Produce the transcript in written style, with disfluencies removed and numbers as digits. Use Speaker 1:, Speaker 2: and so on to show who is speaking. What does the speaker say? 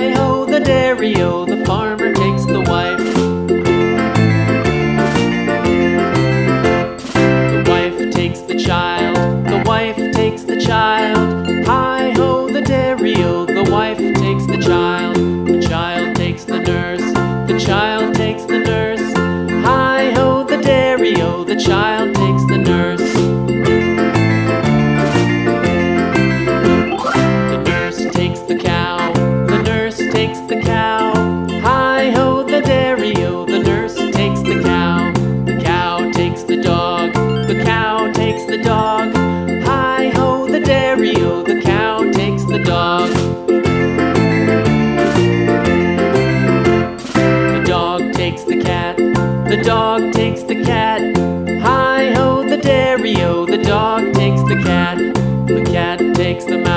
Speaker 1: Hi-ho, the dairy-o, the farmer takes the wife. The wife takes the child, the wife takes the child. Hi-ho, the dairy-o, the wife takes the child. The child takes the nurse, the child takes the nurse. Hi-ho, the dairy-o, the child takes the nurse. The nurse takes the cow, the nurse takes the cow. Hi-ho, the dairy-o, the nurse takes the cow. The cow takes the dog, the cow takes the dog. Hi-ho, the dairy-o, the cow takes the dog. The dog takes the cat, the dog takes the cat. Hi-ho, the dairy-o, the dog takes the cat. The cat takes the mouse,